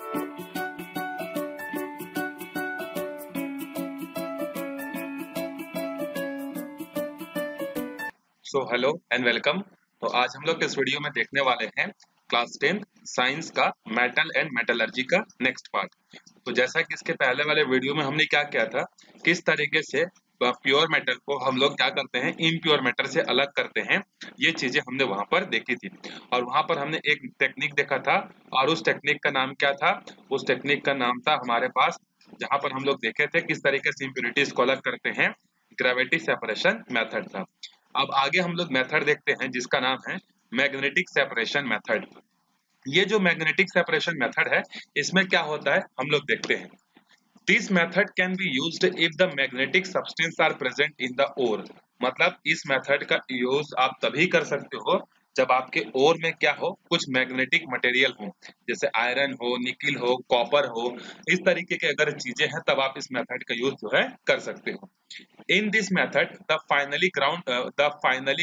So hello and welcome. तो आज हम लोग इस वीडियो में देखने वाले हैं क्लास 10 साइंस का मेटल एंड मेटलर्जी का नेक्स्ट पार्ट। तो जैसा कि इसके पहले वाले वीडियो में हमने क्या किया था, किस तरीके से प्योर मेटल को हम लोग क्या करते हैं, इम्प्योर मेटल से अलग करते हैं, ये चीजें हमने वहां पर देखी थी। और वहां पर हमने एक टेक्निक देखा था, और उस टेक्निक का नाम क्या था? उस टेक्निक का नाम था हमारे पास, जहां पर हम लोग देखे थे किस तरीके से इम्प्योरिटीज को अलग करते हैं, ग्रेविटी सेपरेशन मेथड था। अब आगे हम लोग मेथड देखते हैं जिसका नाम है मैग्नेटिक सेपरेशन मेथड। ये जो मैग्नेटिक सेपरेशन मेथड है, इसमें क्या होता है हम लोग देखते हैं। This method can be used if the magnetic substance are present in the ore. मतलब इस मेथड का यूज आप तभी कर सकते हो जब आपके ओर में क्या हो, कुछ मैग्नेटिक मटेरियल हो, जैसे आयरन हो, निकिल हो, कॉपर हो, इस तरीके के अगर चीजें हैं तब आप इस मेथड का यूज जो है कर सकते हो। In this method, the finally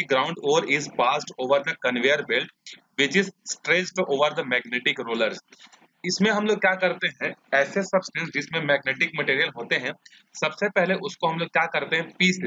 ground ore is passed over the conveyor belt, which is stretched over the magnetic rollers. इसमें हम लोग क्या करते हैं, ऐसे सब्सटेंस जिसमें मैग्नेटिक मटेरियल होते हैं, सबसे पहले उसको हम लोग क्या करते हैं, पीस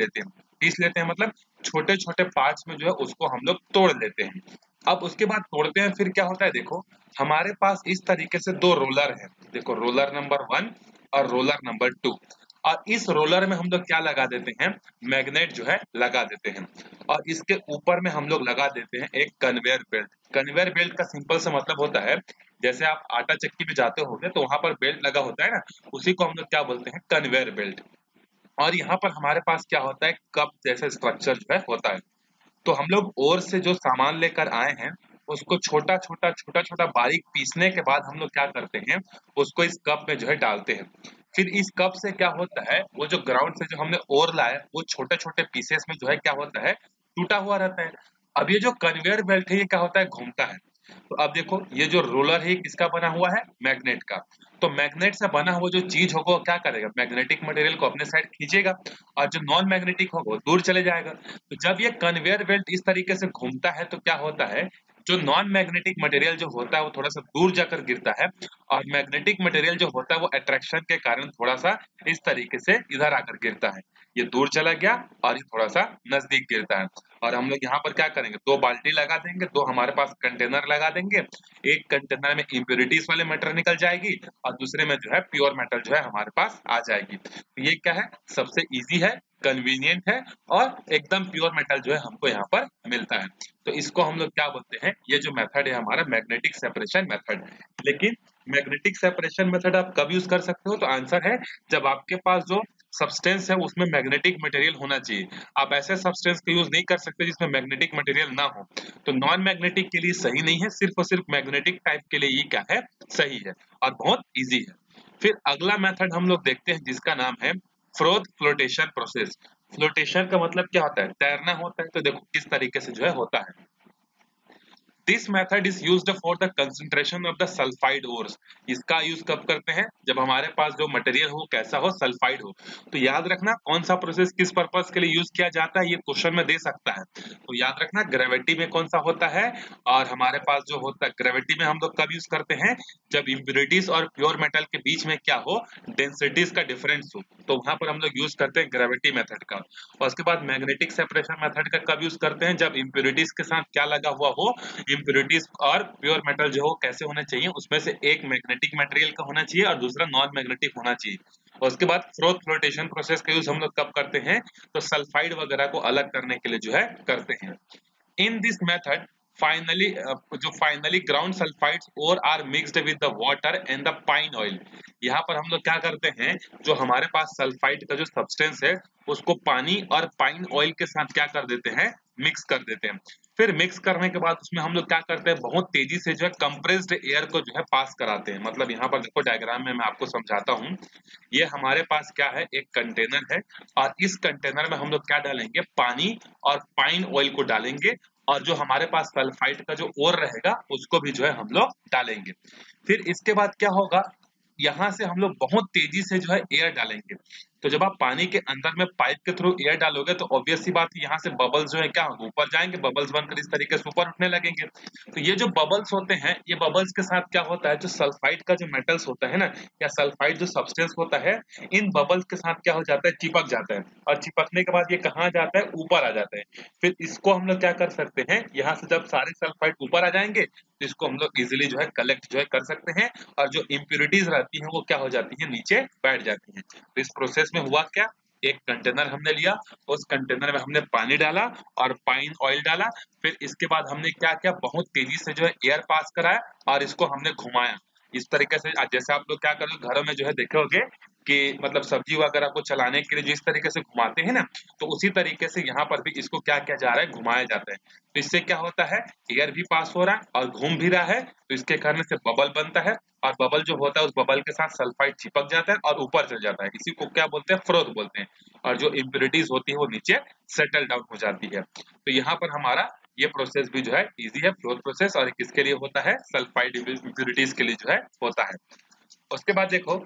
लेते हैं मतलब छोटे छोटे पार्ट्स में जो है उसको हम लोग तोड़ लेते हैं। अब उसके बाद तोड़ते हैं, फिर क्या होता है, देखो हमारे पास इस तरीके से दो रोलर है। देखो रोलर नंबर 1 और रोलर नंबर 2। और इस रोलर में हम लोग क्या लगा देते हैं, मैग्नेट जो है लगा देते हैं। और इसके ऊपर में हम लोग लगा देते हैं एक कन्वेयर बेल्ट। कन्वेयर बेल्ट का सिंपल सा मतलब होता है, जैसे आप आटा चक्की में जाते होंगे तो वहां पर बेल्ट लगा होता है ना, उसी को हम लोग क्या बोलते हैं, कन्वेयर बेल्ट। और यहाँ पर हमारे पास क्या होता है, कप जैसे स्ट्रक्चर जो है होता है। तो हम लोग और से जो सामान लेकर आए हैं, उसको छोटा छोटा बारीक पीसने के बाद हम लोग क्या करते हैं, उसको इस कप में जो है डालते हैं। फिर इस कप से क्या होता है, वो जो ग्राउंड से जो हमने ओर लाया वो छोटे छोटे पीसेस में जो है क्या होता है, टूटा हुआ रहता है। अब ये जो कन्वेयर बेल्ट है ये क्या होता है, घूमता है। तो अब देखो ये जो रोलर है किसका बना हुआ है, मैग्नेट का। तो मैग्नेट से बना हुआ जो चीज होगा वो क्या करेगा, मैग्नेटिक मटेरियल को अपने साइड खींचेगा, और जो नॉन मैग्नेटिक होगा वो दूर चले जाएगा। तो जब ये कन्वेयर बेल्ट इस तरीके से घूमता है तो क्या होता है, जो नॉन मैग्नेटिक मटेरियल जो होता है वो थोड़ा सा दूर जाकर गिरता है, और मैग्नेटिक मटेरियल जो होता है वो अट्रैक्शन के कारण थोड़ा सा इस तरीके से इधर आकर गिरता है। ये दूर चला गया और ये थोड़ा सा नजदीक गिरता है। और हम लोग यहाँ पर क्या करेंगे, दो बाल्टी लगा देंगे, दो हमारे पास कंटेनर लगा देंगे। एक कंटेनर में इम्प्योरिटीज वाले मैटर निकल जाएगी, और दूसरे में जो है प्योर मेटल जो है हमारे पास आ जाएगी। तो ये क्या है, सबसे इजी है, कन्वीनियंट है, और एकदम प्योर मेटल जो है हमको यहाँ पर मिलता है। तो इसको हम लोग क्या बोलते हैं, ये जो मेथड है हमारा मैग्नेटिक सेपरेशन मेथड। लेकिन मैग्नेटिक सेपरेशन मेथड आप कब यूज कर सकते हो, तो आंसर है जब आपके पास जो सब्सटेंस है उसमें मैग्नेटिक मटेरियल होना चाहिए। आप ऐसे सब्सटेंस का यूज नहीं कर सकते जिसमें मैग्नेटिक मटेरियल ना हो। तो नॉन मैग्नेटिक के लिए सही नहीं है, सिर्फ और सिर्फ मैग्नेटिक टाइप के लिए ये क्या है, सही है और बहुत इजी है। फिर अगला मेथड हम लोग देखते हैं जिसका नाम है फ्रोथ फ्लोटेशन प्रोसेस। फ्लोटेशन का मतलब क्या होता है, तैरना होता है। तो देखो किस तरीके से जो है होता है। This method is used for the concentration of the sulphide ores. इसका यूज कब करते हैं, जब हमारे पास जो मटेरियल हो कैसा हो, सल्फाइड हो। तो याद रखना कौन सा प्रोसेस किस पर्पस के लिए यूज किया जाता है, ये क्वेश्चन में दे सकता है। तो याद रखना ग्रेविटी में कौन सा होता है, और हमारे पास जो होता है ग्रेविटी में हम लोग कब यूज करते हैं, जब इम्प्योरिटीज और प्योर मेटल के बीच में क्या हो, डेंसिटीज का डिफरेंस हो, तो वहां पर हम लोग यूज करते हैं ग्रेविटी मेथड का। और उसके बाद मैग्नेटिक सेपरेशन मेथड का कब यूज करते हैं, जब इम्प्योरिटीज के साथ क्या लगा हुआ हो, इम्प्योरिटीज और प्योर मेटल जो हो कैसे होने चाहिए, उसमें से एक मैग्नेटिक मटेरियल का होना चाहिए और दूसरा नॉन मैग्नेटिक होना चाहिए। और उसके बाद फ्रोथ फ्लोटेशन प्रोसेस का यूज हम लोग कब करते हैं, तो सल्फाइड वगैरह को अलग करने के लिए जो है करते हैं। In this method finely ground sulphides और are mixed with the water and the pine oil. यहाँ पर हम लोग क्या करते हैं, जो हमारे पास सल्फाइड का जो सब्सटेंस है उसको पानी और पाइन ऑयल के साथ क्या कर देते हैं, मिक्स कर देते हैं। फिर मिक्स करने के बाद उसमें हम लोग क्या करते हैं, बहुत तेजी से जो है कंप्रेस्ड एयर को जो है पास कराते हैं। मतलब यहाँ पर देखो डायग्राम में मैं आपको समझाता हूँ। ये हमारे पास क्या है, एक कंटेनर है, और इस कंटेनर में हम लोग क्या डालेंगे, पानी और पाइन ऑयल को डालेंगे, और जो हमारे पास सल्फाइड का जो ओर रहेगा उसको भी जो है हम लोग डालेंगे। फिर इसके बाद क्या होगा, यहाँ से हम लोग बहुत तेजी से जो है एयर डालेंगे। तो जब आप पानी के अंदर में पाइप के थ्रू एयर डालोगे तो ऑब्वियस सी बात है यहाँ से बबल्स जो है क्या ऊपर जाएंगे, बबल्स बनकर इस तरीके से ऊपर उठने लगेंगे। तो ये जो बबल्स होते हैं, ये बबल्स के साथ क्या होता है, जो सल्फाइड का जो मेटल्स होता है ना, या सल्फाइड जो सब्सटेंस होता है, इन बबल्स के साथ क्या हो जाता है, चिपक जाता है। और चिपकने के बाद ये कहाँ जाता है, ऊपर आ जाता है। फिर इसको हम लोग क्या कर सकते हैं, यहाँ से जब सारे सल्फाइड ऊपर आ जाएंगे तो इसको हम लोग इजिली जो है कलेक्ट जो है कर सकते हैं, और जो इम्प्योरिटीज रहती हैं वो क्या हो जाती है, नीचे बैठ जाती हैं। तो इस प्रोसेस में हुआ क्या, एक कंटेनर हमने लिया, उस कंटेनर में हमने पानी डाला और पाइन ऑयल डाला, फिर इसके बाद हमने क्या किया, बहुत तेजी से जो है एयर पास कराया और इसको हमने घुमाया इस तरीके से। जैसे आप लोग क्या करोगे घरों में जो है देखे होगे कि मतलब सब्जी वगैरह को चलाने के लिए जिस तरीके से घुमाते हैं ना, तो उसी तरीके से यहाँ पर भी इसको क्या किया जा रहा है, घुमाया जाता है। तो इससे क्या होता है, एयर भी पास हो रहा है और घूम भी रहा है, तो इसके कारण से बबल बनता है, और बबल जो होता है उस बबल के साथ सल्फाइड चिपक जाता है और ऊपर चल जाता है। इसी को क्या बोलते हैं, फ्रोथ बोलते हैं। और जो इम्प्योरिटीज होती है वो नीचे सेटल डाउन हो जाती है। तो यहाँ पर हमारा ये प्रोसेस भी जो है इजी है, फ्लोथ प्रोसेस, और किसके लिए होता है, सल्फाइड इम्प्योरिटीज के लिए जो है होता है। उसके बाद देखो,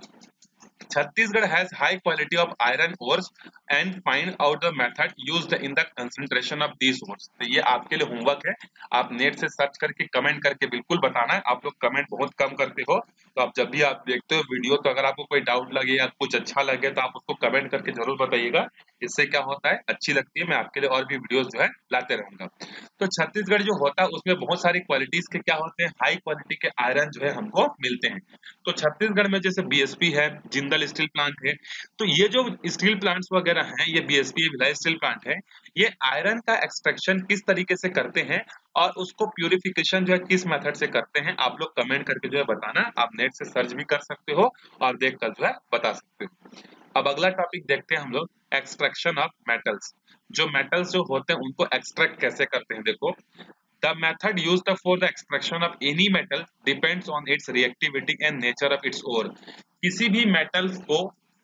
Chhattisgarh has high quality of iron ores and find out the method used in the concentration of these ores। तो ये आपके लिए होमवर्क है, आप नेट से सर्च करके कमेंट करके बिल्कुल बताना है। आप लोग कमेंट बहुत कम करते हो, तो आप जब भी आप देखते हो वीडियो, तो अगर आपको कोई डाउट लगे या कुछ अच्छा लगे तो आप उसको कमेंट करके जरूर बताइएगा। इससे क्या होता है, अच्छी लगती है, मैं आपके लिए और भी वीडियोस जो है लाते रहूंगा। तो छत्तीसगढ़ जो होता है उसमें बहुत सारी क्वालिटीज के क्या होते हैं, हाई क्वालिटी के आयरन जो है हमको मिलते हैं। तो छत्तीसगढ़ में जैसे बीएसपी है, जिंदल स्टील प्लांट है, तो ये जो स्टील प्लांट्स वगैरह हैं, ये बीएसपी भिलाई स्टील प्लांट है, ये आयरन का एक्सट्रैक्शन किस तरीके से करते हैं और उसको प्यूरिफिकेशन जो है किस मेथड से करते हैं, आप लोग कमेंट करके जो है बताना। आप नेट से सर्च भी कर सकते हो और देखकर जो है बता सकते हो। अब अगला टॉपिक देखते हैं हम लोग, एक्सट्रैक्शन ऑफ मेटल्स। जो मेटल्स जो होते हैं उनको एक्सट्रैक्ट कैसे करते हैं, देखो, the method used for the extraction of any metal depends on its reactivity and nature of its ore। किसी भी मेटल्स को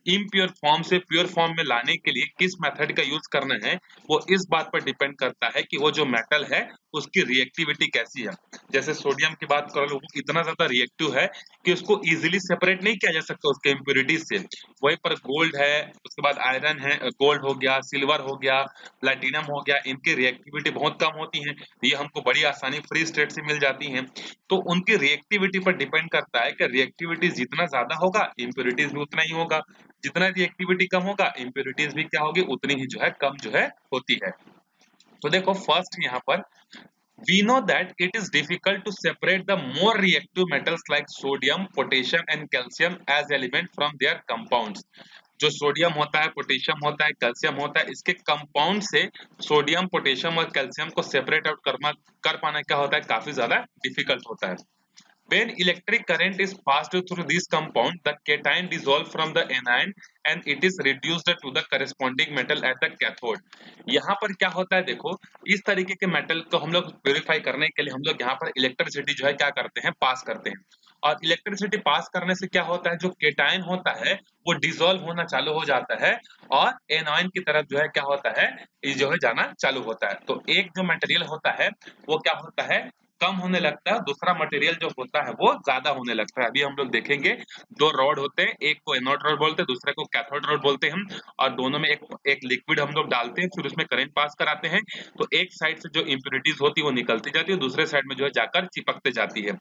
इम्प्योर फॉर्म से प्योर फॉर्म में लाने के लिए किस मेथड का यूज करना है, वो इस बात पर डिपेंड करता है कि वो जो मेटल है उसकी रिएक्टिविटी कैसी है। जैसे सोडियम की बात करो, वो इतना ज्यादा रिएक्टिव है कि उसको इजीली सेपरेट नहीं किया जा सकता उसके इम्प्योरिटीज से। वहीं पर गोल्ड है, उसके बाद आयरन है, गोल्ड हो गया, सिल्वर हो गया, प्लेटिनम हो गया, इनकी रिएक्टिविटी बहुत कम होती है, ये हमको बड़ी आसानी फ्री स्टेट से मिल जाती हैं। तो उनकी रिएक्टिविटी पर डिपेंड करता है कि रिएक्टिविटी जितना ज्यादा होगा इम्प्योरिटीज भी उतना ही होगा, जितना रिएक्टिविटी कम होगा इम्प्योरिटीज भी क्या होगी, उतनी ही जो है कम जो है होती है। तो देखो फर्स्ट यहाँ पर, we know that it is difficult to separate the more reactive metals like sodium, potassium and calcium as element from their compounds। जो सोडियम होता है, पोटेशियम होता है, कैल्शियम होता है, इसके कंपाउंड से सोडियम, पोटेशियम और कैल्शियम को सेपरेट आउट कर पाना क्या होता है, काफी ज्यादा डिफिकल्ट होता है। When electric current is passed through this compound, the cation dissolves from the anion and it is reduced to the corresponding metal at the cathode। यहाँ पर क्या होता है, देखो, इस तरीके के मेटल को हम लोग प्योरीफाई करने के लिए हम लोग यहाँ पर इलेक्ट्रिसिटी जो है क्या करते हैं, पास करते हैं। और इलेक्ट्रिसिटी पास करने से क्या होता है, जो केटाइन होता है वो डिसॉल्व होना चालू हो जाता है और एनायन की तरफ जो है क्या होता है, ये जो है जाना चालू होता है। तो एक जो मटेरियल होता है वो क्या होता है, कम होने लगता है, दूसरा मटेरियल जो होता है वो ज्यादा होने लगता है। अभी हम लोग देखेंगे, दो रॉड होते हैं, एक को एनोड रॉड बोलते हैं, दूसरे को कैथोड रॉड बोलते हैं हम, और दोनों में एक एक लिक्विड हम लोग डालते हैं, फिर उसमें करंट पास कराते हैं, तो एक साइड से जो इम्प्योरिटीज होती है वो निकलती जाती है, दूसरे साइड में जो है जाकर चिपकते जाती है।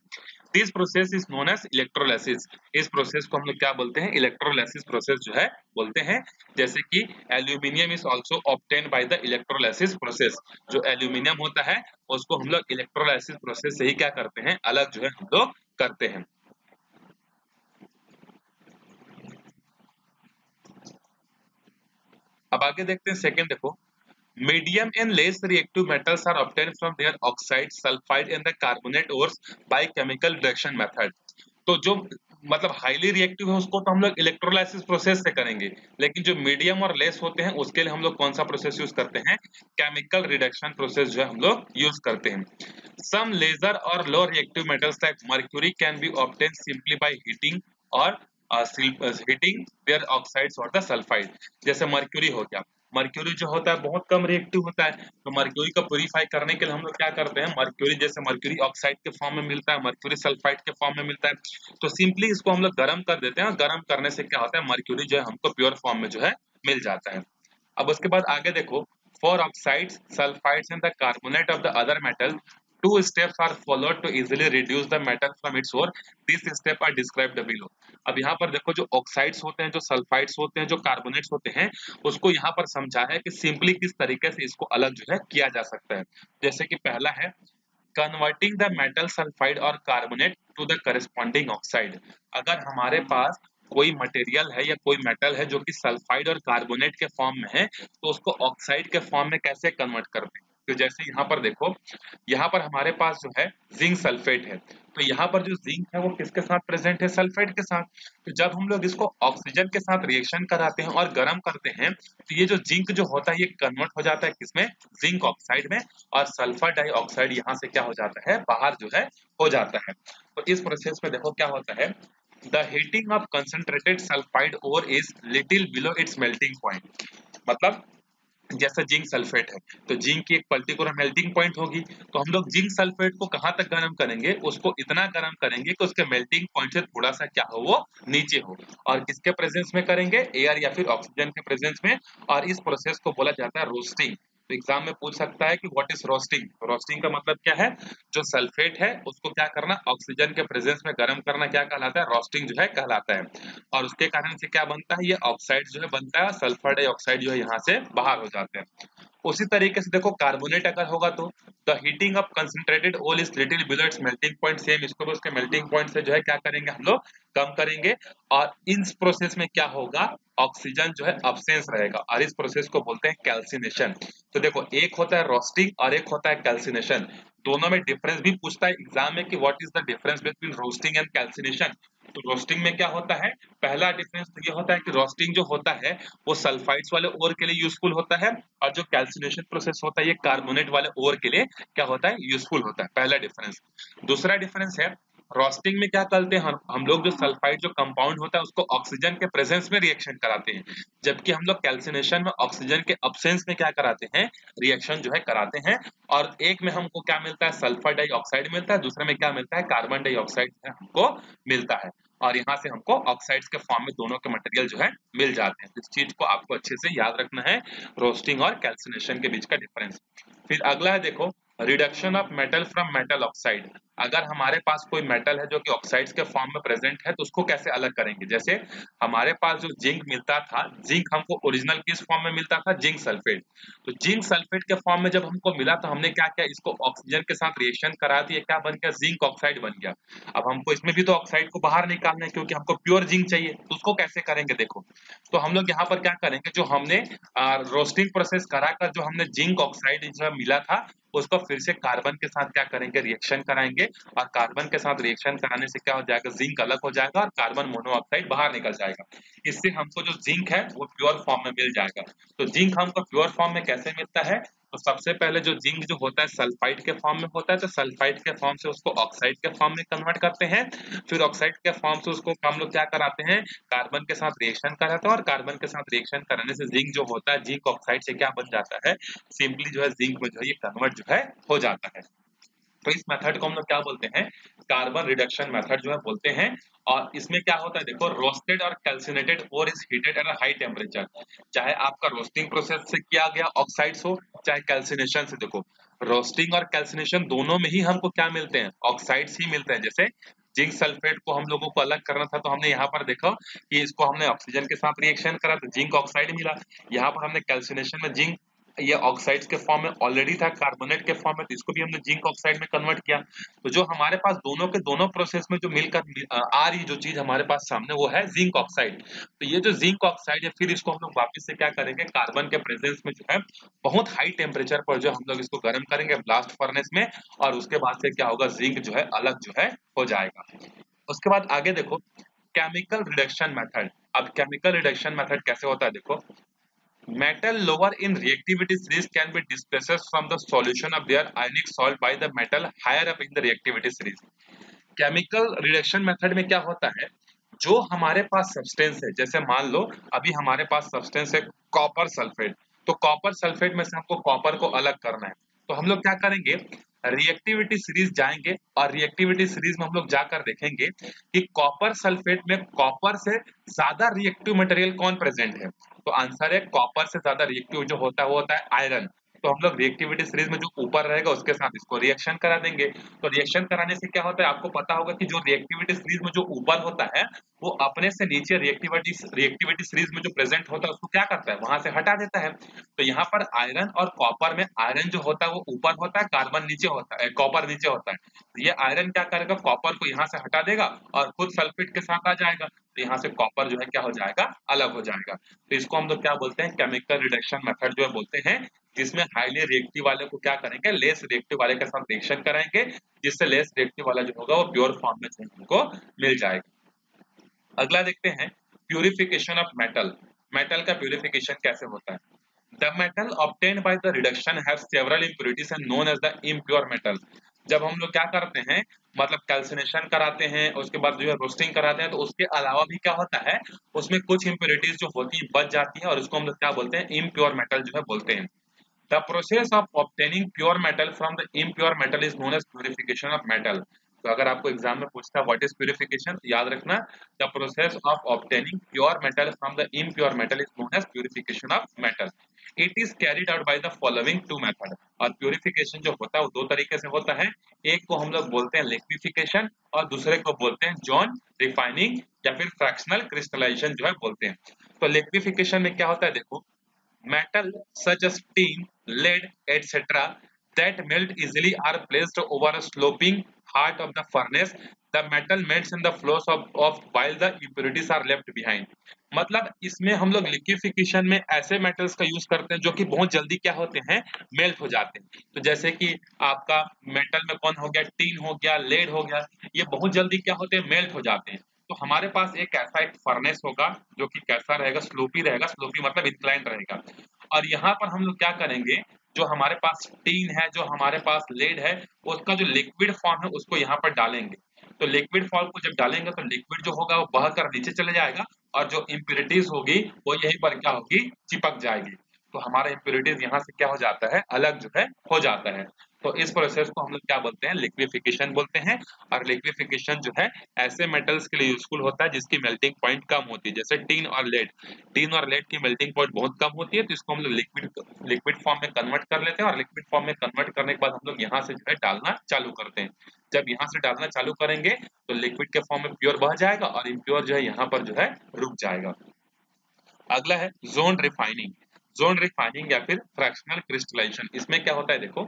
This process is known as electrolysis. इस प्रोसेस को हम लोग क्या बोलते हैं, इलेक्ट्रोलाइसिस प्रोसेस जो है बोलते हैं। जैसे कि aluminium is also obtained by the electrolysis process. जो एल्यूमिनियम होता है उसको हम लोग इलेक्ट्रोलाइसिस प्रोसेस से ही क्या करते हैं, अलग जो है हम लोग करते हैं। अब आगे देखते हैं सेकंड, देखो, medium and less reactive metals are obtained from their oxide, sulfide and the carbonate ores by chemical reduction method। तो जो मतलब हाईली रिएक्टिव है उसको तो हम लोग इलेक्ट्रोलाइसिस प्रोसेस से करेंगे, लेकिन जो मीडियम और लेस होते हैं उसके लिए हम लोग कौन सा प्रोसेस यूज करते हैं, केमिकल रिडक्शन प्रोसेस जो है हम लोग यूज करते हैं। सम लेजर और low reactive metals like mercury can be obtain simply by heating और हीटिंग देयर ऑक्साइड्स और द सल्फाइड। जैसे मर्क्यूरी हो गया, मर्क्यूरी जो होता है बहुत कम रिएक्टिव होता है, तो मर्क्यूरी को प्यूरिफाई करने के लिए हम लोग क्या करते हैं, मर्क्यूरी जैसे मर्क्यूरी ऑक्साइड के फॉर्म में मिलता है, मर्क्यूरी सल्फाइड के फॉर्म में मिलता है, तो सिंपली इसको हम लोग गर्म कर देते हैं, और गर्म करने से क्या होता है, मर्क्यूरी जो है हमको प्योर फॉर्म में जो है मिल जाता है। अब उसके बाद आगे देखो, for oxides sulphides and the carbonate of the other metal two steps are followed to easily reduce the metal from its ore. These steps are described below. अब यहाँ पर देखो, जो ऑक्साइड्स होते हैं, जो सल्फाइड्स होते हैं, जो कार्बोनेट्स होते हैं, उसको यहाँ पर समझा है कि सिंपली किस तरीके से इसको अलग जो है किया जा सकता है। जैसे कि पहला है कन्वर्टिंग द मेटल सल्फाइड और carbonate to the corresponding oxide. अगर हमारे पास कोई मटेरियल है या कोई मेटल है जो कि सल्फाइड और कार्बोनेट के फॉर्म में है, तो उसको ऑक्साइड के फॉर्म में कैसे कन्वर्ट करते हैं। तो जैसे यहाँ पर देखो, यहाँ पर हमारे पास जो है जिंक सल्फेट है, तो यहाँ पर जो जिंक है वो किसके साथ प्रेजेंट है, सल्फेट के साथ। तो जब हम लोग इसको ऑक्सीजन के साथ रिएक्शन कराते हैं और गर्म करते हैं, तो ये जो जिंक जो होता है ये कन्वर्ट हो जाता है किसमें, जिंक ऑक्साइड में, और सल्फर डाइऑक्साइड यहाँ से क्या हो जाता है, बाहर जो है हो जाता है। तो इस प्रोसेस में देखो क्या होता है, the heating of concentrated sulphide ore is little below its melting point. मतलब जैसे जिंक सल्फेट है, तो जिंक की एक पर्टिकुलर मेल्टिंग पॉइंट होगी, तो हम लोग जिंक सल्फेट को कहां तक गर्म करेंगे, उसको इतना गर्म करेंगे कि उसके मेल्टिंग पॉइंट से थोड़ा सा क्या हो, वो नीचे हो। और किसके प्रेजेंस में करेंगे, एयर या फिर ऑक्सीजन के प्रेजेंस में। और इस प्रोसेस को बोला जाता है रोस्टिंग। तो एग्जाम में पूछ सकता है कि व्हाट इज रोस्टिंग। तो रोस्टिंग का मतलब क्या है, जो सल्फेट है उसको क्या करना, ऑक्सीजन के प्रेजेंस में गर्म करना, क्या कहलाता है, रोस्टिंग जो है कहलाता है। और उसके कारण से क्या बनता है, ये ऑक्साइड जो है बनता है, सल्फर डाइऑक्साइड जो है यहाँ से बाहर हो जाते हैं। उसी तरीके से देखो, कार्बोनेट अगर होगा तो द हीटिंग ऑफ कंसंट्रेटेड ओल is little below its melting point, same इसको भी उसके मेल्टिंग पॉइंट से जो है क्या करेंगे, हम लोग कम करेंगे। और इस प्रोसेस में क्या होगा, ऑक्सीजन जो है अब्सेंस रहेगा, और इस प्रोसेस को बोलते हैं कैल्सिनेशन। तो देखो, एक होता है रोस्टिंग और एक होता है कैल्सिनेशन। दोनों में डिफरेंस भी पूछता है एग्जाम में कि what is the difference between roasting and calcination. तो रोस्टिंग में क्या होता है, पहला डिफरेंस तो ये होता है कि रोस्टिंग जो होता है वो सल्फाइड्स वाले ओर के लिए यूजफुल होता है, और जो कैल्सिनेशन प्रोसेस होता है ये कार्बोनेट वाले ओर के लिए क्या होता है, यूजफुल होता है। पहला डिफरेंस। दूसरा डिफरेंस है, रोस्टिंग में क्या करते हैं, हम लोग जो सल्फाइड जो कंपाउंड होता है उसको ऑक्सीजन के प्रेजेंस में रिएक्शन कराते हैं, जबकि हम लोग कैल्सिनेशन में ऑक्सीजन के अब्सेंस में क्या कराते हैं, रिएक्शन जो है कराते हैं। और एक में हमको क्या मिलता है, सल्फर डाइऑक्साइड मिलता है, दूसरे में क्या मिलता है, कार्बन डाइऑक्साइड हमको मिलता है। और यहाँ से हमको ऑक्साइड्स के फॉर्म में दोनों के मटेरियल जो है मिल जाते हैं। इस चीज को आपको अच्छे से याद रखना है, रोस्टिंग और कैल्सिनेशन के बीच का डिफरेंस। फिर अगला है देखो, reduction of metal from metal oxide. अगर हमारे पास कोई मेटल है जो कि ऑक्साइड्स के फॉर्म में प्रेजेंट है, तो उसको कैसे अलग करेंगे। जैसे हमारे पास जो जिंक मिलता था, जिंक हमको ओरिजिनल किस फॉर्म में मिलता था, जिंक सल्फेट। तो जिंक सल्फेट के फॉर्म में जब हमको मिला, तो हमने क्या किया, इसको ऑक्सीजन के साथ रिएक्शन करा दिया, क्या बन गया, जिंक ऑक्साइड बन गया। अब हमको इसमें भी तो ऑक्साइड को बाहर निकालना है, क्योंकि हमको प्योर जिंक चाहिए, तो उसको कैसे करेंगे देखो। तो हम लोग यहाँ पर क्या करेंगे, जो हमने रोस्टिंग प्रोसेस कराकर जो हमने जिंक ऑक्साइड जो मिला था, उसको फिर से कार्बन के साथ क्या करेंगे, रिएक्शन कराएंगे। और कार्बन के साथ रिएक्शन कराने से क्या हो जाएगा, जिंक अलग हो जाएगा और कार्बन मोनोऑक्साइड बाहर निकल जाएगा। इससे हमको जो जिंक है वो प्योर फॉर्म में मिल जाएगा। तो जिंक हमको प्योर फॉर्म में कैसे मिलता है, तो सबसे पहले जो जिंक जो होता है सल्फाइड के फॉर्म में होता है, तो सल्फाइड के फॉर्म से उसको ऑक्साइड के फॉर्म में कन्वर्ट करते हैं। फिर ऑक्साइड के फॉर्म से उसको हम लोग क्या कराते हैं, कार्बन के साथ रिएक्शन कराते हैं, और कार्बन के साथ रिएक्शन कराने से जिंक जो होता है, जिंक ऑक्साइड से क्या बन जाता है, सिंपली जो है जिंक में जो है ये कन्वर्ट जो है हो जाता है। तो इस मेथड को हम लोग क्या बोलते हैं, कार्बन रिडक्शन मेथड जो है बोलते हैं। और इसमें क्या होता है देखो, रोस्टेड और calcinated ore is heated at a high temperature. चाहे आपका रोस्टिंग प्रोसेस से किया गया ऑक्साइड्स हो, चाहे कैल्सिनेशन से। देखो, रोस्टिंग और कैल्सिनेशन दोनों में ही हमको क्या मिलते हैं, ऑक्साइड्स ही मिलते हैं। जैसे जिंक सल्फेट को हम लोगों को अलग करना था, तो हमने यहाँ पर देखा कि इसको हमने ऑक्सीजन के साथ रिएक्शन करा तो जिंक ऑक्साइड मिला। यहाँ पर हमने कैल्सिनेशन में जिंक ये ऑक्साइड्स के फॉर्म में ऑलरेडी था, कार्बोनेट के फॉर्म में, तो इसको भी हमने जिंक ऑक्साइड में कन्वर्ट किया। तो जो हमारे पास दोनों के दोनों प्रोसेस में जो मिलकर आ रही जो चीज हमारे पास सामने, वो है जिंक ऑक्साइड। तो ये जो जिंक ऑक्साइड है, फिर इसको हम लोग वापस से क्या करेंगे, कार्बन के प्रेजेंस में जो है बहुत हाई टेम्परेचर पर जो हम लोग इसको गर्म करेंगे ब्लास्ट फर्नेस में। और उसके बाद से क्या होगा, जिंक जो है अलग जो है हो जाएगा। उसके बाद आगे देखो, केमिकल रिडक्शन मेथड। अब केमिकल रिडक्शन मेथड कैसे होता है देखो, metal lower in reactivity series can be displaced from the solution of their ionic salt by the metal higher up in the reactivity series. Chemical reduction method में क्या होता है, जो हमारे पास सब्सटेंस है, जैसे मान लो अभी हमारे पास सब्सटेंस है कॉपर सल्फेट। तो कॉपर सल्फेट में से हमको कॉपर को अलग करना है। तो हम लोग क्या करेंगे, रिएक्टिविटी सीरीज जाएंगे और रिएक्टिविटी सीरीज में हम लोग जाकर देखेंगे कि कॉपर सल्फेट में कॉपर से ज्यादा रिएक्टिव मटेरियल कौन प्रेजेंट है। तो आंसर है कॉपर से ज्यादा रिएक्टिव जो होता है वो होता है आयरन। तो हम लोग रिएक्टिविटी सीरीज में जो ऊपर रहेगा उसके साथ इसको रिएक्शन करा देंगे। तो रिएक्शन कराने से क्या होता है, आपको पता होगा कि जो रिएक्टिविटी सीरीज में जो ऊपर होता है वो अपने से नीचे रिएक्टिविटी सीरीज में जो प्रेजेंट होता है उसको क्या करता है, वहां से हटा देता है। तो यहाँ पर आयरन और कॉपर में आयरन जो होता है वो ऊपर होता है, कार्बन नीचे होता है, कॉपर नीचे होता है। तो ये आयरन क्या करेगा, कॉपर को यहाँ से हटा देगा और खुद सल्फेट के साथ आ जाएगा। तो यहाँ से कॉपर जो है क्या हो जाएगा, अलग हो जाएगा। तो इसको हम लोग क्या बोलते हैं, केमिकल रिडक्शन मेथड जो है बोलते हैं, जिसमें हाईली रिएक्टिव वाले को क्या करेंगे, लेस रिएक्टिव वाले के साथ रिएक्शन कराएंगे, जिससे लेस रिएक्टिव वाला जो होगा वो प्योर फॉर्म में हमको मिल जाएगा। अगला देखते हैं प्यूरिफिकेशन ऑफ मेटल। मेटल का प्यूरिफिकेशन कैसे होता है। The metal obtained by the reduction have several impurities and known as the impure metal. जब हम लोग क्या करते हैं, मतलब कैल्सिनेशन कराते हैं, उसके बाद जो है रोस्टिंग कराते हैं, तो उसके अलावा भी क्या होता है, उसमें कुछ इंप्योरिटीज जो होती है बच जाती है और उसको हम लोग क्या बोलते हैं, इम्प्योर मेटल जो है बोलते हैं। The process of obtaining pure metal from the impure metal is known as purification of metal. तो अगर आपको एग्जाम में पूछता है व्हाट इज प्यूरिफिकेशन, तो याद रखना the process of obtaining pure metal from the impure metal is known as purification of metal. It is carried out by the following two method. और प्यूरिफिकेशन जो होता है वो दो तरीके से होता है। एक को हम लोग बोलते हैं लिक्विफिकेशन और दूसरे को बोलते हैं जॉन रिफाइनिंग या फिर फ्रैक्शनल क्रिस्टलाइजेशन जो है बोलते हैं। तो लिक्विफिकेशन में क्या होता है, देखो, metal such as tin, lead, etc. that melt easily are placed over a sloping heart of the furnace. The metal melts in the flows of while the impurities are left behind. मतलब इसमें हम लोग liquefaction में ऐसे metals का use करते हैं जो कि बहुत जल्दी क्या होते हैं, मेल्ट हो जाते हैं। तो जैसे कि आपका मेटल में कौन हो गया, टीन हो गया, लेड हो गया, ये बहुत जल्दी क्या होते हैं, मेल्ट हो जाते हैं। तो हमारे पास एक ऐसा एक फर्नेस होगा जो कि कैसा रहेगा, स्लोपी रहेगा, स्लोपी मतलब इंक्लाइन रहेगा। और यहाँ पर हम लोग क्या करेंगे, जो हमारे पास टीन है, जो हमारे पास लेड है, उसका जो लिक्विड फॉर्म है उसको यहाँ पर डालेंगे। तो लिक्विड फॉर्म को जब डालेंगे तो लिक्विड जो होगा वो बहकर नीचे चले जाएगा और जो इम्प्योरिटीज होगी वो यहीं पर क्या होगी, चिपक जाएगी। तो हमारा इम्प्योरिटीज यहाँ से क्या हो जाता है, अलग जो है हो जाता है। तो इस प्रोसेस को हम लोग क्या बोलते हैं, लिक्विफिकेशन बोलते हैं। और लिक्विफिकेशन जो है ऐसे मेटल्स के लिए यूजफुल होता है जिसकी मेल्टिंग पॉइंट कम होती है, जैसे टीन और लेड की मेल्टिंग पॉइंट बहुत कम होती है, तो इसको हम लोग लिक्विड फॉर्म में कन्वर्ट कर लेते हैं और लिक्विड फॉर्म में कन्वर्ट करने के बाद हम लोग यहाँ से जो है डालना चालू करते हैं। जब यहाँ से डालना चालू करेंगे तो लिक्विड के फॉर्म में प्योर बह जाएगा और इम्प्योर जो है यहाँ पर जो है रुक जाएगा। अगला है जोन रिफाइनिंग। जोन रिफाइनिंग या फिर फ्रैक्शनल क्रिस्टलाइजेशन, इसमें क्या होता है, देखो,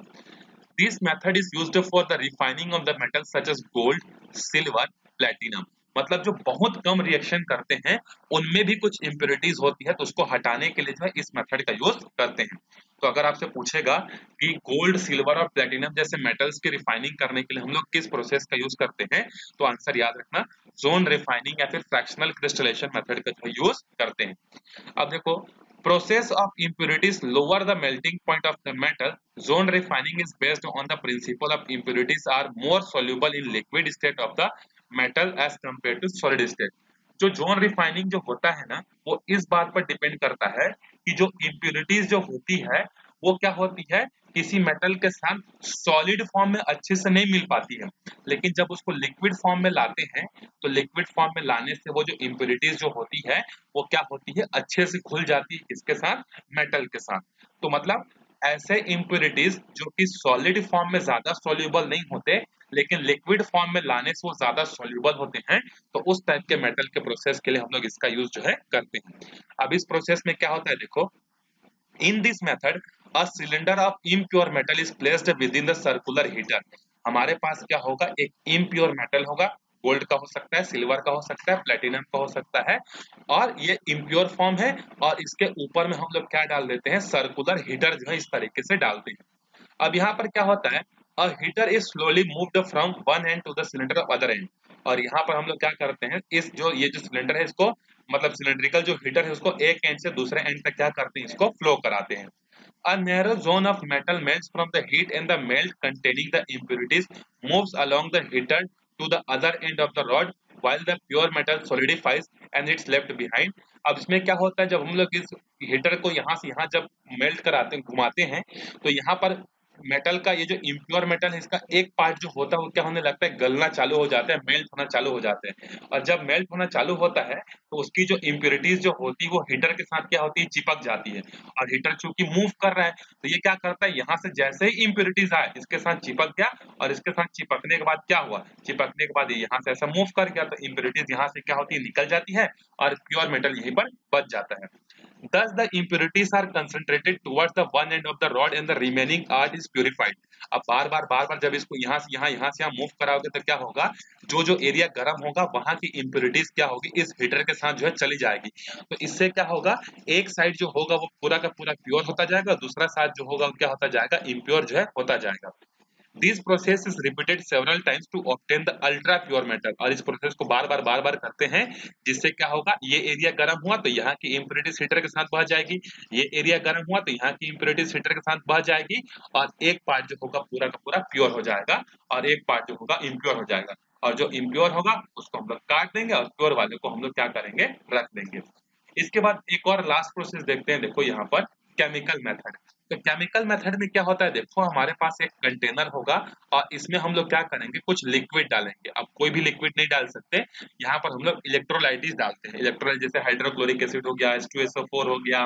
this method is used for the refining of the metal such as gold, silver, platinum. मतलब जो बहुत कम रिएक्शन करते हैं उनमें भी कुछ इंप्योरिटीज होती है, तो उसको हटाने के लिए जो है इस मेथड का यूज करते हैं। तो अगर आपसे पूछेगा कि गोल्ड, सिल्वर और प्लेटिनम जैसे मेटल्स की रिफाइनिंग करने के लिए हम लोग किस प्रोसेस का यूज करते हैं, तो आंसर याद रखना, जोन रिफाइनिंग या फिर फ्रैक्शनल क्रिस्टलाइजेशन मेथड का जो यूज करते हैं। अब देखो, process of impurities lower the melting point of the metal. Zone refining is based on the principle of impurities are more soluble in liquid state of the metal as compared to solid state. जो zone refining जो होता है ना, वो इस बात पर depend करता है कि जो इम्प्योरिटीज जो होती है वो क्या होती है, किसी मेटल के साथ सॉलिड फॉर्म में अच्छे से नहीं मिल पाती है। लेकिन जब उसको लिक्विड फॉर्म में लाते हैं तो लिक्विड फॉर्म में लाने से वो जो इम्प्योरिटीज जो होती है वो क्या होती है, अच्छे से घुल जाती है किसके साथ, मेटल के साथ। तो मतलब ऐसे इम्प्योरिटीज जो कि सॉलिड फॉर्म में ज्यादा सॉल्युबल नहीं होते लेकिन लिक्विड फॉर्म में लाने से वो ज्यादा सॉल्युबल होते हैं, तो उस टाइप के मेटल के प्रोसेस के लिए हम लोग इसका यूज जो है करते हैं। अब इस प्रोसेस में क्या होता है, देखो, इन this method a cylinder of impure metal is placed with in the circular heater. हमारे पास क्या होगा, एक इम्प्योर मेटल होगा, गोल्ड का हो सकता है, सिल्वर का हो सकता है, प्लेटिनम का हो सकता है, और ये इम्प्योर फॉर्म है। और इसके ऊपर में हम लोग क्या डाल देते हैं, सर्कुलर हीटर जो है इस तरीके से डालते हैं। अब यहाँ पर क्या होता है, a heater is slowly moved from one end to the cylinder of other end. और यहाँ पर हम लोग क्या करते हैं, इस जो ये जो सिलेंडर है इसको, मतलब सिलेंड्रिकल जो हीटर है उसको एक एंड से दूसरे एंड तक क्या करते हैं, इसको फ्लो कराते हैं। A narrow zone of metal melts from the heat and the melt containing the impurities moves along the heater to the other end of the rod while the pure metal solidifies and it's left behind. अब इसमें क्या होता है, जब हम लोग इस heater को यहाँ से यहाँ जब मेल्ट कराते हैं, घुमाते हैं, तो यहाँ पर मेटल का ये जो इम्प्योर मेटल है इसका एक पार्ट जो होता है वो क्या होने लगता है, गलना चालू हो जाता है, मेल्ट होना चालू हो जाते हैं। और जब मेल्ट होना चालू होता है तो उसकी जो इम्प्योरिटीज जो होती है वो हीटर के साथ क्या होती है, चिपक जाती है। और हीटर चूंकि मूव कर रहा है तो ये क्या करता है, यहाँ से जैसे ही इम्प्योरिटीज आए इसके साथ चिपक गया, और इसके साथ चिपकने के बाद क्या हुआ, चिपकने के बाद यहाँ से ऐसा मूव कर गया तो इम्प्योरिटीज यहाँ से क्या होती है, निकल जाती है, और प्योर मेटल यहीं पर बच जाता है। Thus, the impurities are concentrated towards the one end of the rod and the remaining art is purified. अब बार बार जब इसको यहाँ से यहाँ मूव कराओगे तो क्या होगा, जो जो एरिया गर्म होगा वहां की impurities क्या होगी, इस हीटर के साथ जो है चली जाएगी। तो इससे क्या होगा, एक साइड जो होगा वो पूरा का पूरा प्योर होता जाएगा, दूसरा साइड जो होगा वो क्या होता जाएगा, इम्प्योर जो है होता जाएगा। This process is repeated several times to obtain the ultra pure metal. और इस प्रोसेस को बार बार करते हैं, जिससे क्या होगा, ये एरिया गर्म हुआ तो यहाँ की इम्प्योरिटीज हीटर के साथ बह जाएगी, ये एरिया गर्म हुआ तो यहाँ की इम्प्योरिटीज हीटर के साथ बह जाएगी, और एक पार्ट जो होगा पूरा का पूरा प्योर हो जाएगा, और एक पार्ट जो होगा इम्प्योर हो जाएगा। और जो इम्प्योर होगा उसको हम लोग काट देंगे, और प्योर वाले को हम लोग क्या करेंगे, रख देंगे। इसके बाद एक और लास्ट प्रोसेस देखते हैं, देखो यहाँ पर केमिकल मेथड। तो केमिकल मेथड में क्या होता है, देखो हमारे पास एक कंटेनर होगा और इसमें हम लोग क्या करेंगे, कुछ लिक्विड डालेंगे। अब कोई भी लिक्विड नहीं डाल सकते, यहाँ पर हम लोग इलेक्ट्रोलाइटिस डालते हैं। इलेक्ट्रोलाइट जैसे हाइड्रोक्लोरिक एसिड हो गया, H2SO4 हो गया,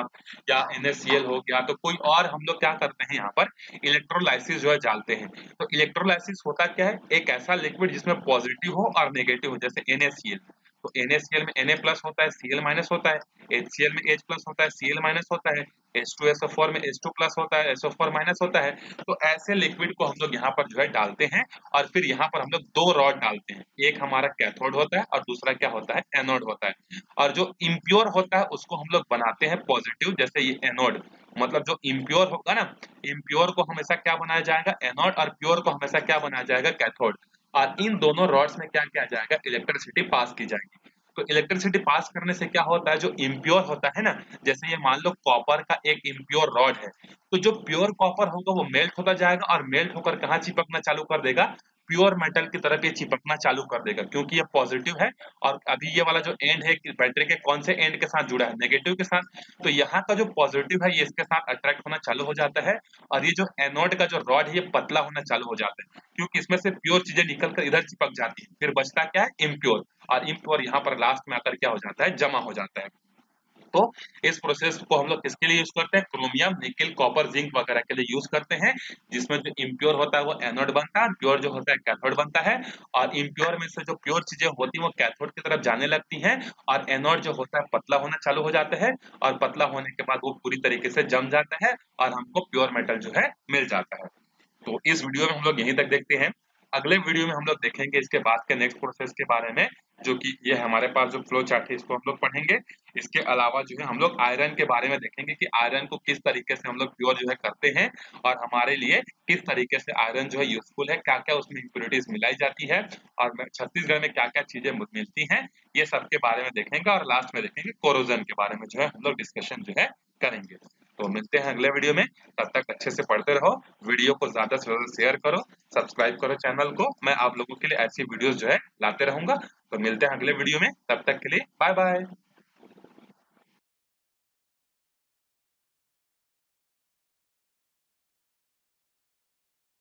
या NaCl हो गया, तो कोई और हम लोग क्या करते हैं, यहाँ पर इलेक्ट्रोलाइसिस जो है डालते हैं। तो इलेक्ट्रोलाइसिस होता क्या है, एक ऐसा लिक्विड जिसमें पॉजिटिव हो और नेगेटिव हो, जैसे NaCl। तो NaCl में Na प्लस होता है, Cl माइनस होता है, HCl में H प्लस होता है, Cl माइनस होता है, H2SO4 में H2 प्लस होता है, SO4 माइनस होता है। तो ऐसे लिक्विड को हम लोग यहाँ पर जो है डालते हैं, और फिर यहाँ पर हम लोग दो रॉड डालते हैं, एक हमारा कैथोड होता है और दूसरा क्या होता है, एनोड होता है। और जो इम्प्योर होता है उसको हम लोग बनाते हैं पॉजिटिव, जैसे ये एनोड। मतलब जो इम्प्योर होगा ना, इम्प्योर को हमेशा क्या बनाया जाएगा, एनोड, और प्योर को हमेशा क्या बनाया जाएगा, कैथोड। और इन दोनों रॉड्स में क्या किया जाएगा, इलेक्ट्रिसिटी पास की जाएगी। तो इलेक्ट्रिसिटी पास करने से क्या होता है, जो इम्प्योर होता है ना, जैसे ये मान लो कॉपर का एक इम्प्योर रॉड है, तो जो प्योर कॉपर होगा वो मेल्ट होता जाएगा, और मेल्ट होकर कहाँ चिपकना चालू कर देगा, प्योर मेटल की तरफ ये चिपकना चालू कर देगा, क्योंकि ये पॉजिटिव है। और अभी ये वाला जो एंड है बैटरी के कौन से एंड के साथ जुड़ा है, नेगेटिव के साथ। तो यहाँ का जो पॉजिटिव है ये इसके साथ अट्रैक्ट होना चालू हो जाता है, और ये जो एनोड का जो रॉड है ये पतला होना चालू हो जाता है, क्योंकि इसमें से प्योर चीजें निकलकर इधर चिपक जाती है, फिर बचता क्या है, इम्प्योर। और इम्प्योर यहाँ पर लास्ट में आकर क्या हो जाता है, जमा हो जाता है। तो इस प्रोसेस को हम लोग किसके लिए यूज करते हैं, क्रोमियम, निकेल, कॉपर, जिंक वगैरह के लिए यूज करते हैं, जिसमें जो इम्प्योर होता है वो एनोड बनता है, प्योर जो होता है कैथोड बनता है। और इम्प्योर में से जो प्योर चीजें होती हैं वो कैथोड की तरफ जाने लगती हैं, और एनोड जो होता है पतला होना चालू हो जाता है, और पतला होने के बाद वो पूरी तरीके से जम जाता है, और हमको प्योर मेटल जो है मिल जाता है। तो इस वीडियो में हम लोग यहीं तक देखते हैं। अगले वीडियो में हम लोग देखेंगे इसके बाद के नेक्स्ट प्रोसेस के बारे में, जो कि ये हमारे पास जो फ्लो चार्ट है इसको हम लोग पढ़ेंगे। इसके अलावा जो है हम लोग आयरन के बारे में देखेंगे कि आयरन को किस तरीके से हम लोग प्योर जो है करते हैं, और हमारे लिए किस तरीके से आयरन जो है यूजफुल है, क्या क्या उसमें इम्प्योरिटीज मिलाई जाती है, और छत्तीसगढ़ में क्या क्या चीजें मिलती हैं, ये सब के बारे में देखेंगे। और लास्ट में देखेंगे कोरोजन के बारे में जो है हम लोग डिस्कशन जो है करेंगे। तो मिलते हैं अगले वीडियो में, तब तक अच्छे से पढ़ते रहो, वीडियो को ज्यादा से ज्यादा शेयर करो, सब्सक्राइब करो चैनल को। मैं आप लोगों के लिए ऐसी वीडियोस जो है लाते रहूंगा। तो मिलते हैं अगले वीडियो में, तब तक के लिए बाय बाय।